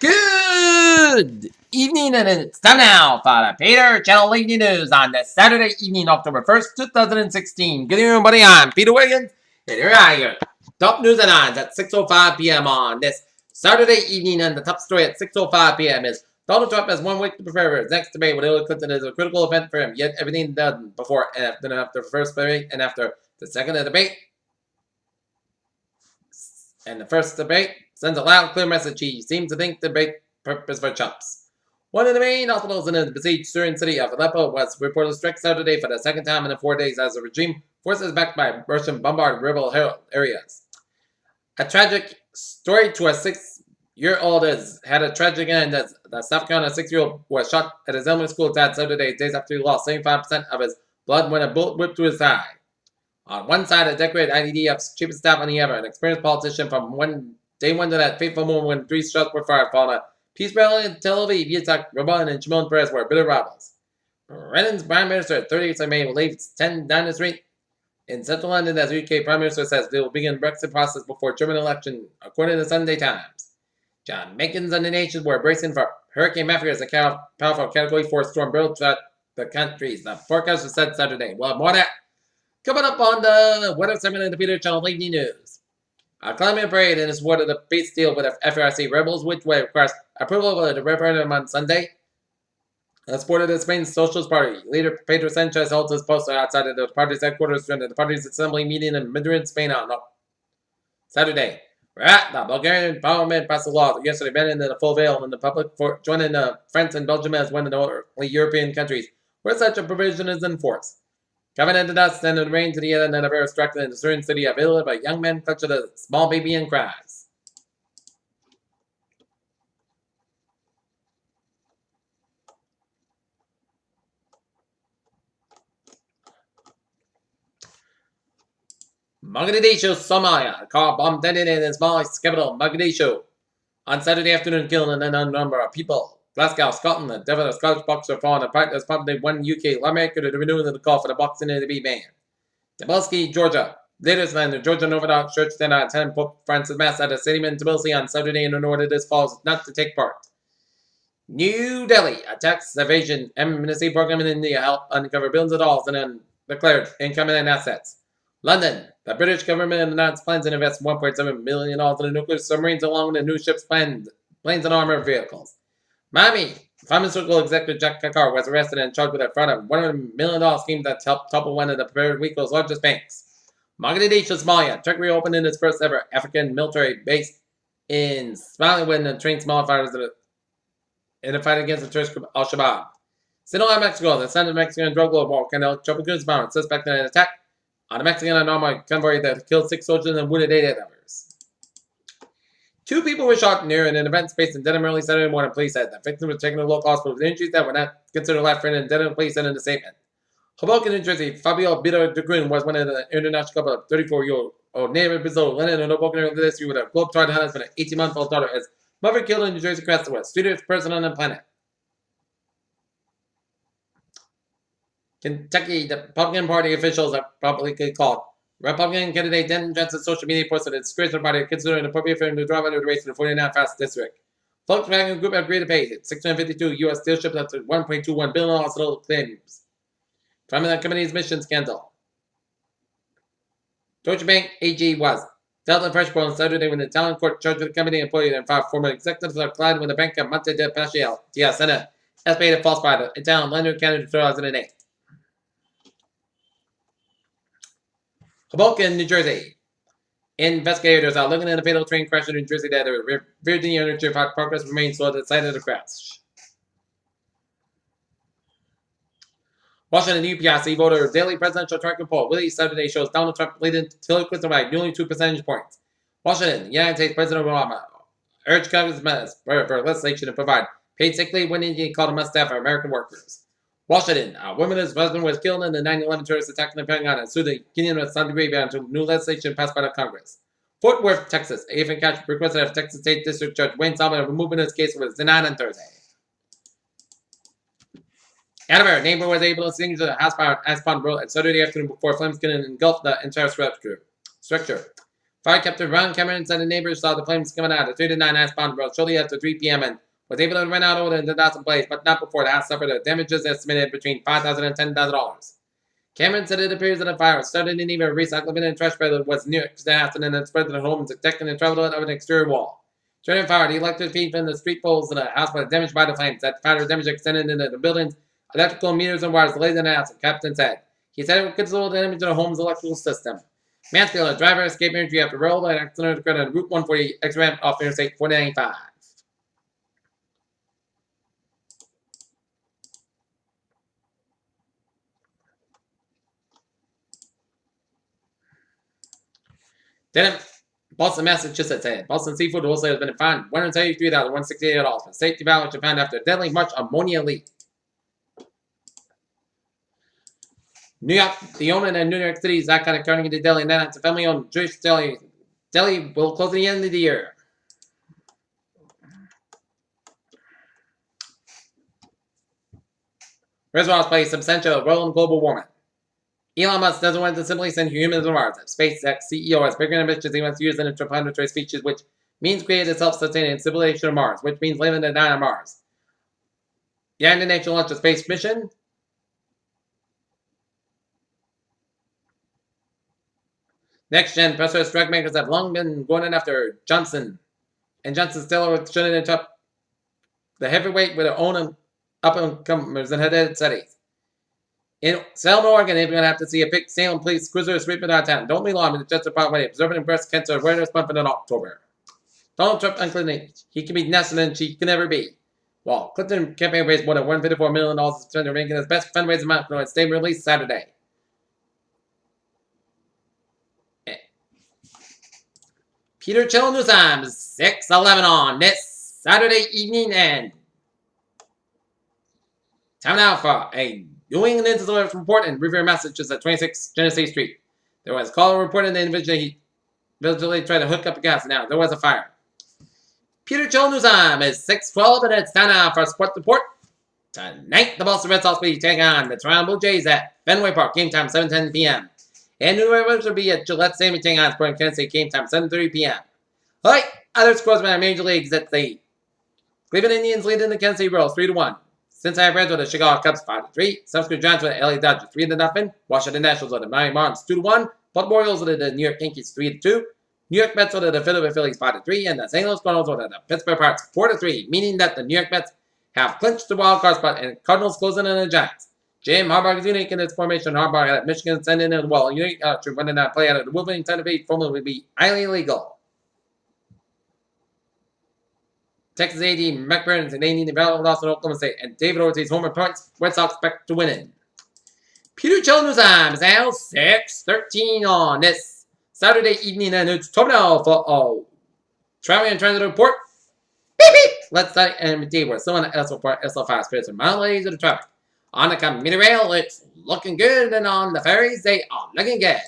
Good evening, and it's time now for the Peter Channel Evening News on this Saturday evening, October 1st, 2016. Good evening, everybody. I'm Peter Wiggins, and here I am. Top news and odds at 6:05 p.m. on this Saturday evening, and the top story at 6:05 p.m. is Donald Trump has 1 week to prepare for his next debate with Hillary Clinton. Is a critical event for him, yet everything done before and after the first debate and after the second debate. And the first debate sends a loud, clear message. He seems to think the debate purpose for chumps. One of the main hospitals in the besieged Syrian city of Aleppo was reportedly struck Saturday for the second time in 4 days as the regime forces backed by Russian bombarded rebel areas. A tragic story to a 6-year-old had a tragic end as the South Carolina 6-year-old was shot at his elementary school Saturday, days after he lost 75% of his blood when a bullet whipped through his thigh. On one side, a decorated IDF chief of staff on the other, an experienced politician from day one to that fateful moment when 3 shots were fired, following a peace rally in Tel Aviv. Yitzhak Rabin and Shimon Peres were bitter rivals. Britain's Prime Minister at 38th of May will leave 10 Downing Street in central London as UK Prime Minister says they will begin the Brexit process before German election, according to the Sunday Times. John Jenkins and the nation were bracing for Hurricane Matthew as a powerful Category 4 storm built throughout the countries. The forecast was said Saturday. We'll have more of that coming up on the weather segment of the Peter Channel Evening News. A climate parade in support of the peace deal with the FRC rebels, which requires approval of the referendum on Sunday. In support of the Spain Socialist Party, leader Pedro Sanchez held his poster outside of the party's headquarters during the party's assembly meeting in Madrid, Spain on Saturday. The Bulgarian parliament passed a law yesterday banning the full veil in the public for joining France and Belgium as one of the only European countries where such a provision is enforced. Coming into dust and the rain to the end of air struck in the Syrian city of Idlib, a young man clutched a small baby and cries. Mogadishu, Somalia. A car bomb detonated in Somalia's capital, Mogadishu, on Saturday afternoon, killing an unknown number of people. Glasgow, Scotland. The death of the Scottish boxer falling apart as prompted one UK lawmaker to renew the call for the boxing to be banned. Tbilisi, Georgia. Leaders in the Georgian Orthodox Church stand out attending Pope Francis Mass at a stadium in Tbilisi on Saturday in order this falls not to take part. New Delhi. A tax evasion amnesty program in India helped uncover billions of dollars in undeclared income and assets. London. The British government announced plans to invest $1.7 million in the nuclear submarines along with the new ships, planes, and armored vehicles. Miami. Pharmaceutical executive Jack Kakar was arrested and charged with a fraud of $100 million scheme that helped topple one of the Puerto Rico's largest banks. Mogadishu, Somalia. Turkey reopened in its first ever African military base in Somalia when the trained Somali fighters in a fight against the terrorist group Al-Shabaab. Sinaloa, Mexico. The Senate Mexican drug lord Canelo Chopaguz bound suspect in an attack on a Mexican armored convoy that killed 6 soldiers and wounded 8 others. 2 people were shot near an event space in Dedham early Saturday morning, police said. The victim was taken to a local hospital with injuries that were not considered life-threatening, and Dedham police said in a statement. Hoboken, New Jersey. Fabio Bito de Grun was one of the international couple of 34-year-old native Brazil landed in Hoboken earlier this year with a globe-trotting husband and 18-month-old daughter as mother killed in New Jersey crashed the west. Sweetest person on the planet. Kentucky, the Republican Party officials are publicly called. Republican candidate Denton Johnson's social media posted a disgrace to the party considered an appropriate for him to drive out of the race in the 49 fast district. Volkswagen Group agreed to pay $652 U.S. dealerships up to $1.21 billion hospital claims from the company's mission scandal. Deutsche Bank AG was dealt in fresh blow on Saturday when the Italian court charged the company employee and 5 former executives are collided with the Bank of Monte dei Paschi and estimated false by the Italian lender county in 2008. Hoboken, New Jersey. Investigators are looking at a fatal train crash in New Jersey that Virginia Energy progress remains slow at the site of the crash. Washington UPRC voter daily presidential tracking poll released Saturday shows Donald Trump leading Hillary Clinton by nearly 2 percentage points. Washington, United States President Obama urged Congress for legislation to provide paid sick leave when Indian called a must-have for American workers. Washington, a woman and his husband was killed in the 9/11 terrorist attack in the Pentagon and sued the Union of Saudi Arabia until new legislation passed by the Congress. Fort Worth, Texas. A F Catch requested of Texas State District Judge Wayne Salmon removing his case was denied on Thursday. Edinburgh, neighbor was able to extinguish the house fire on Aspon Road at Saturday afternoon before flames could engulf the entire structure. Fire captain Ron Cameron said the neighbors saw the flames coming out of 3 to 9 Aspen Road shortly after 3 p.m. and was able to rent out order and the dots in place, but not before the house suffered a damages estimated between $5,000 and $10,000. Cameron said it appears that the fire started in even a recycling bin and trash trailer was near the house and then spread to the home, detecting and traveled of an exterior wall. During the fire, the electric feed from the street poles in the house was damaged by the flames. That fire damage extended into the building's electrical meters and wires laid in the house, the captain said. He said it would considerable damage to the home's electrical system. Mansfield, a driver, escaped injury after railway accident occurred on Route 140 X-ramp off Interstate 495. Denham, Boston, Massachusetts said Boston Seafood Wholesale has been fined $173,168 for safety violation found after a deadly much ammonia leak. New York, the owner of New York City's iconic Carnegie Deli, and then it's a family-owned Jewish deli. Deli will close at the end of the year. Reservoirs play substantial role in global warming. Elon Musk doesn't want to simply send humans to Mars. SpaceX CEO has bigger ambitions. He wants to use an interplanetary species, which means create a self-sustaining civilization on Mars, which means living and dying on Mars. The United Nations launched a space mission. Next-gen pressurized drug makers have long been going after Johnson, and Johnson still shouldn't interrupt the heavyweight with their own up-and-comers and headed studies. In Salem, Oregon, they're going to have to see a big Salem police cruiser sweeping out of town. Don't be alarmed, it's just a part way observing breast cancer awareness month in October. Donald Trump unclean. He can be national and she can never be. Well, Clinton campaign raised more than $154 million to spend making his best fundraising amount for its statement released Saturday. Peter Chill News Time, 6/11 on this Saturday evening, and time now for a New England Intelligence report in Revere, Massachusetts at 26 Genesee Street. There was a caller reporting the individual he visually tried to hook up the gas. Now there was a fire. Peter Chill News Time is 6:12, and it's time now for a sports report. Tonight, the Boston Red Sox will be taking on the Toronto Blue Jays at Fenway Park. Game time 7:10 p.m. And New York will be at Gillette Stadium taking on Sporting Kansas City. Game time 7:30 p.m. All right, other scores from our major leagues at the Cleveland Indians leading the Kansas City Royals 3-1. Cincinnati Reds with the Chicago Cubs 5-3. San Francisco Giants with the LA Dodgers 3-0. Washington Nationals with the Miami Marlins 2-1. Baltimore Orioles with the New York Yankees 3-2. New York Mets with the Philadelphia Phillies 5-3, and the St. Louis Cardinals with the Pittsburgh Pirates 4-3, meaning that the New York Mets have clinched the wild card spot and Cardinals closing in on the Giants. Jim Harbaugh is unique in its formation. Harbaugh at Michigan sending in well, unique to run that play out of the Wolverine Santa Fe formula would be highly illegal. Texas A&M, McBurn's and A&M Development lost in Oklahoma State, and David Ortiz homer points. Red Sox back to winning. Peter Chill News Time is now 6:13 on this Saturday evening, and it's time now for traveling and transit report. Beep beep. Let's start and we're still on the SL5 spirits and mileage of the traffic. On the commuter rail, it's looking good, and on the ferries, they are looking good.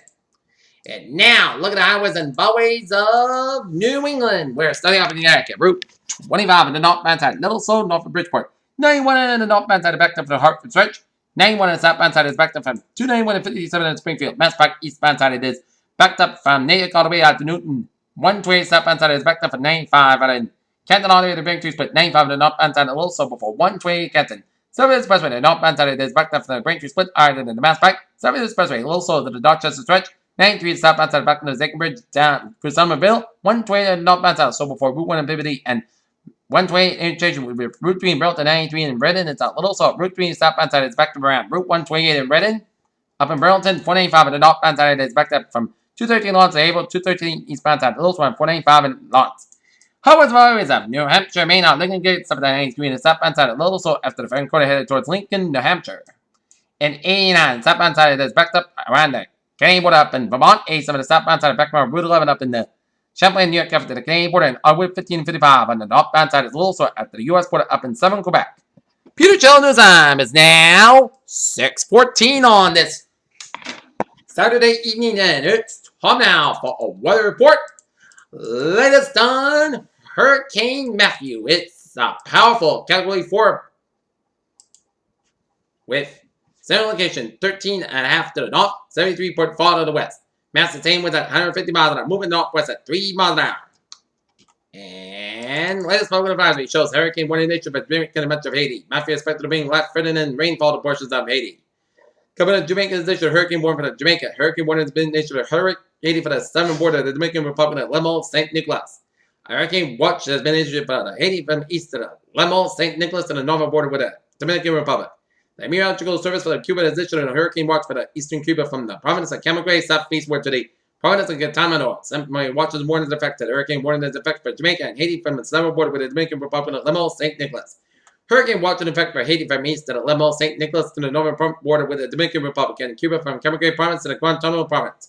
And now, look at the highways and byways of New England. We're starting off in Connecticut. Route 25 in the northbound side, Little Slow, north of Bridgeport. 91 in the northbound side, backed up from the Hartford stretch. 91 in the southbound side is backed up from 291 and 57 in Springfield. Mass Pike, eastbound side, it is backed up from Natick all the way out to Newton. 128 southbound side is backed up from 95 out in Canton all the way to Braintree Split. 95 in the northbound side, a little slow before 128 Canton. Service Expressway, the northbound side, it is backed up from the Braintree Split, higher than the Mass Pike. Service Expressway, a little slow to the Dorchester stretch. 93 southbound side, back to the Zachem Bridge down to Somerville. 128 in the northbound side, so before Route 1 in Bibbidi, and 128 interchange with Route 3 in Burlington, 93 in Redden. It's a little slow. Route 3 southbound side is backed up around Route 128 in Redden. Up in Burlington, 495 in the northbound side is backed up from 213 Lawrence to Havel, 213 eastbound side. A little slow, 495 in Lawrence. Howard's Highways up New Hampshire, Maine out Lincoln Gate, 793 in the southbound side. A little slow after the Frank Quarter headed towards Lincoln, New Hampshire. And 89 southbound side is backed up around the Canadian border up in Vermont. 87 in the southbound side, backed around Route 11 up in the Champlain, New York, after the Canadian border, and Route 1555 on the northbound side is a little slow after the U.S. border up in Southern Quebec. Peter Chill News Time is now 6:14 on this Saturday evening, and it's time now for a weather report. Latest on Hurricane Matthew. It's a powerful Category 4 with center location 13.5 to the north, 73.4 to the west. Mass same with at 150 miles an hour, moving northwest at 3 miles an hour. And latest public advisory shows hurricane warning nature for Jamaica and much of Haiti. Mafia expected to bring light flooding and rainfall to portions of Haiti. Coming to Jamaica's issued hurricane warning for the Jamaica. Hurricane warning has been issued to Haiti for the southern border of the Dominican Republic of Lemo, St. Nicholas. A hurricane watch has been issued for the Haiti from east to the Lemo, St. Nicholas, and the northern border with the Dominican Republic. The Meteorological Service for the Cuba has issued a hurricane watch for the eastern Cuba from the province of Camagüey southeastward to the province of Guantanamo. Some watches warning is affected. Hurricane warning is affected for Jamaica and Haiti from the southern border with the Dominican Republic of Lemo, St. Nicholas. Hurricane watch in effect for Haiti from east to the Lemo, St. Nicholas to the northern border with the Dominican Republic and Cuba from Camagüey province to the Guantanamo province.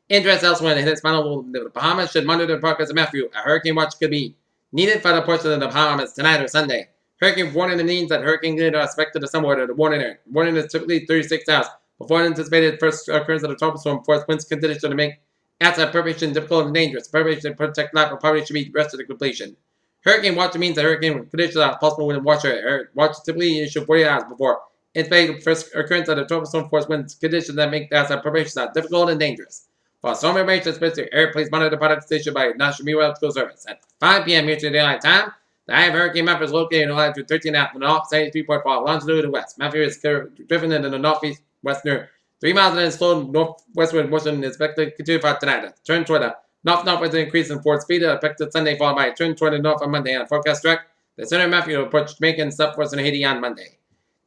Interest elsewhere in the Hispano, the Bahamas should monitor the progress of Matthew. A hurricane watch could be needed for the portion of the Bahamas tonight or Sunday. Hurricane warning means that hurricane conditions are expected to somewhere to the warning area. Warning is typically 36 hours before anticipated first occurrence of the tropical storm. Force winds conditions to make outside preparation difficult and dangerous. Preparation to protect life or property should be rested to completion. Hurricane watch means that hurricane conditions are possible within watch area. Watch is typically issued 40 hours before anticipated first occurrence of the tropical storm. Force winds conditions that make outside preparations are difficult and dangerous. For storm information, especially air, please monitor the products issued by National Meteorological Service. At 5 p.m. Eastern Daylight Time, the eye of hurricane Matthew is located in latitude 13.5 to the north, 73.4 longitude to the west. Matthew is driven into the northeast western 3 miles and then slow northwestward motion is expected to continue for tonight. Turn toward the north-northwest increase in forward speed affected Sunday, followed by a turn toward the north on Monday. On the forecast track, the center of Matthew will approach Jamaica and southwestern Haiti on Monday.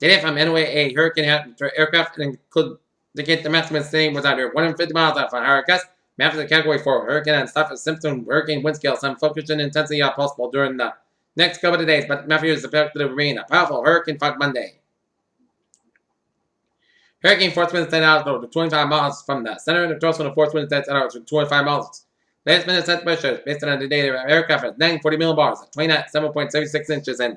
Today from NOAA hurricane aircraft include indicate the maximum staying was under 150 miles off on higher gust. Matthew is a category 4 hurricane and stuff is symptom hurricane wind scale. Some focus and intensity are possible during the next couple of days, but Matthew is expected to remain a powerful hurricane for Monday. Hurricane force winds 10 hours to 25 miles from the center, and the trough of force winds 10 hours to 25 miles. Latest minute set pressure based on the data aircraft is 940 millibars at 27.76 inches, and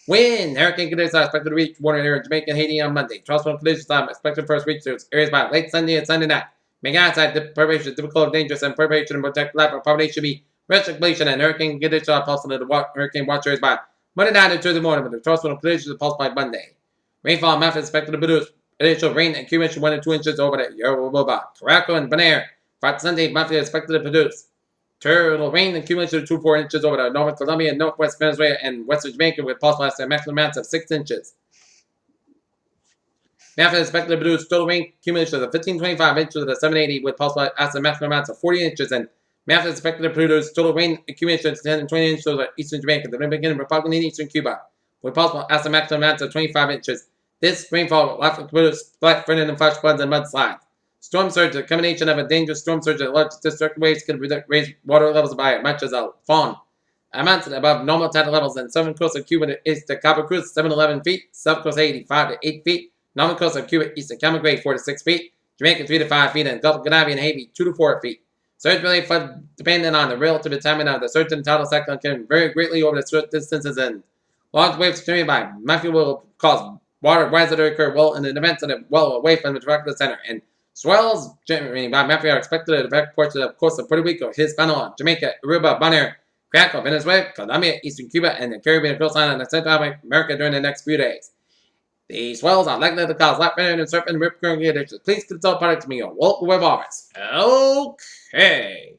wind hurricane conditions are expected to reach warning area Jamaica and Haiti on Monday. Trough conditions are expected to first reach those areas by late Sunday and Sunday night. Making outside preparation is difficult and dangerous, and preparation to protect life or property should be restriction and hurricane conditions are possible to the hurricane watch areas by Monday night and Tuesday morning, but the trough conditions are possible by Monday. Rainfall method is expected to produce initial rain accumulation 1 to 2 inches over the Yoruba, Caraco, and Bonaire. Friday Sunday, method is expected to produce turtle rain accumulation of 2 to 4 inches over the Northern Colombia, Northwest Venezuela, and Western Jamaica with possible maximum amounts of 6 inches. Method is expected to produce total rain accumulation of 1525 inches to the 780 with possible maximum amounts of 40 inches, and Method is expected to produce total rain accumulation of 10 and 20 inches over eastern Jamaica, the Dominican Republic, and eastern Cuba, with possible maximum amounts of 25 inches. This rainfall will likely produce flat flooding and flash floods and mudslides. Storm surge, a combination of a dangerous storm surge and large destructive waves could raise water levels by as much as a fawn. Amounts above normal tidal levels in southern coast of Cuba east to Cabo Cruz, 7 to 11 feet, south coast 85 to 8 feet, northern coast of Cuba east to Camagüey, 4 to 6 feet, Jamaica 3 to 5 feet, and Gulf of Ganavi and Haiti 2 to 4 feet. Surge relief flood depending on the relative timing of the surge and tidal cyclone can vary greatly over the short distances, and large waves streaming by Matthew will cause water rises to occur well in the event of the well away from the tropical center, and swells generated by Matthew are expected to affect portions of the coast of Puerto Rico, Hispaniola, Jamaica, Aruba, Bonaire, Caraco, Venezuela, Colombia, eastern Cuba, and the Caribbean coastline of Central America during the next few days. These swells are likely to cause light rain and surf and rip current conditions. Please consult products from your local web office. Okay.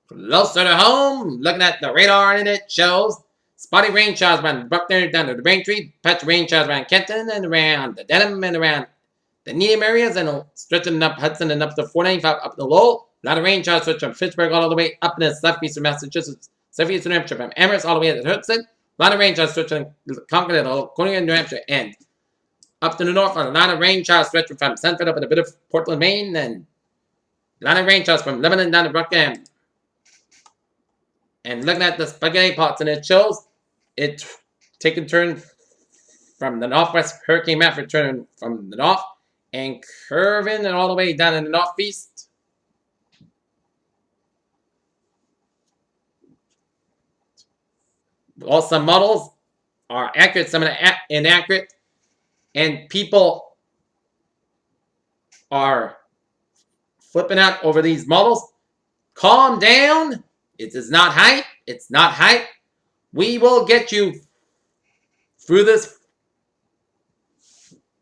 Closer to home, looking at the radar, and it shows spotty rain showers around Buckner down to the Braintree, patch rain showers around Kenton and around the Dedham and around the Needham areas, and stretching up Hudson and up to 495 up the Lowell. A lot of rain showers stretch from Fitchburg all the way up in the southeastern Massachusetts, southeastern New Hampshire, from Amherst all the way to Hudson. A lot of rain showers stretching Concord and Coney, New Hampshire, and up to the north. A lot of rain showers stretching from Sanford up in a bit of Portland, Maine, and a lot of rain showers from Lebanon down to Brooklyn. And looking at the spaghetti pots, and it shows it taking turn from the northwest. Hurricane Matthew turning from the north and curving and all the way down in the northeast. Well, some models are accurate, some are inaccurate, and people are flipping out over these models. Calm down. It is not hype. It's not hype. We will get you through this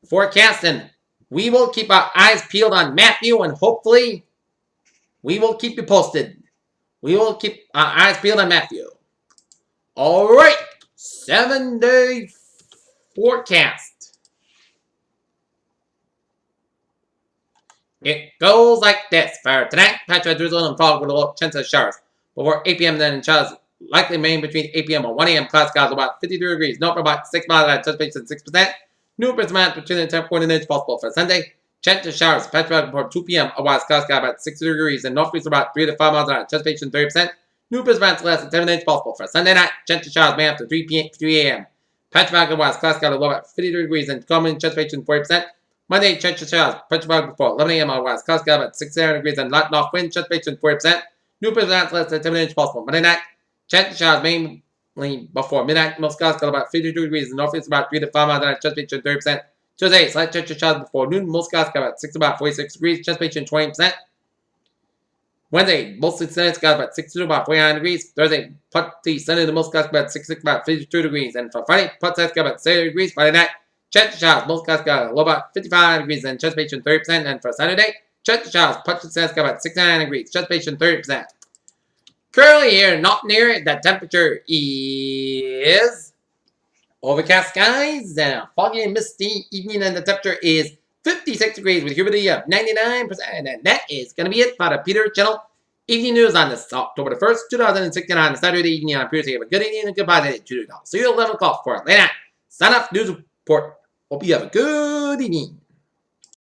forecast, and We will keep our eyes peeled on Matthew, and hopefully we will keep you posted. We will keep our eyes peeled on Matthew. All right, 7-day forecast. It goes like this. For tonight, patch of drizzle and fog with a low chance of showers. Before 8 p.m. then showers likely remain between 8 p.m. and 1 a.m. Clouds skies about 52 degrees. North for about 6 miles at anticipation 6%. New amount between the 10 1 inch possible for Sunday. Chance of showers. Patch before 2 p.m. Otherwise, clouds sky about 60 degrees. And north breeze about 3 to 5 miles at anticipation 30%. New amount less than 7 inch possible for Sunday night. Chance of showers may after 3 a.m. Patch otherwise, clouds sky low at 52 degrees and common anticipation 40%. Monday, chance of showers. Patch before 11 a.m. Otherwise, clouds sky about 60 degrees and light north wind anticipation 40%. New amount less than 7 inch possible. Monday night. Chance of showers mainly before midnight. Most skies got about 52 degrees and north is about 3 to 5 miles at anticipation 30%. Tuesday, slight chance of showers before noon. Most skies got about 6 about 46 degrees. Anticipation 20%. Wednesday, mostly sunny skies about 62 about 49 degrees. Thursday, partly sunny. The most skies about 66 about 52 degrees. And for Friday, partly sunny skies about 70 degrees. Friday night, chance of showers. Most skies got low about 55 degrees and anticipation 30%. And for Saturday, chance of showers. Partly sunny skies about 69 degrees. Anticipation 30%. Currently here, not near it, the temperature is overcast skies and a foggy and misty evening, and the temperature is 56 degrees with humidity of 99%. And that is going to be it for the Peter Channel Evening News on this October the 1st, 2016 on Saturday evening on Peter. Have a good evening and goodbye today. See you at 11 o'clock for a late night sign-off news report. Hope you have a good evening.